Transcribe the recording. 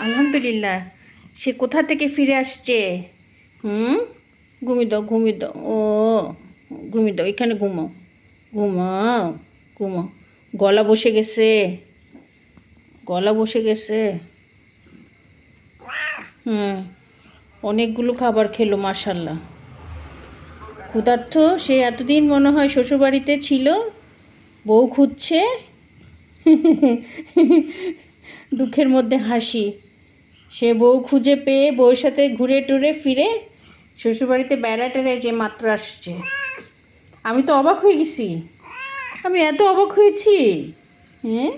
আলহামদুলিল্লাহ। সে কোথা থেকে ফিরে আসছে? ঘুমিয়ে দাও, ঘুমিয়ে দাও। ও ঘুমিয়ে দাও, এখানে ঘুমাও, ঘুমাও, ঘুমাও। গলা বসে গেছে, গলা বসে গেছে। হ্যাঁ, অনেকগুলো খাবার খেলো মাশাল্লাহ। ক্ষুধার্ত সে এতদিন মনে হয় শ্বশুরবাড়িতে ছিল, বউ খুঁজছে। দুঃখের মধ্যে হাসি। সে বউ খুঁজে পেয়ে বউয়ের সাথে ঘুরে টুরে ফিরে শ্বশুরবাড়িতে বেড়াতে যে মাত্র আসছে। আমি তো অবাক হয়ে গেছি, আমি এত অবাক হয়েছি। হ্যাঁ।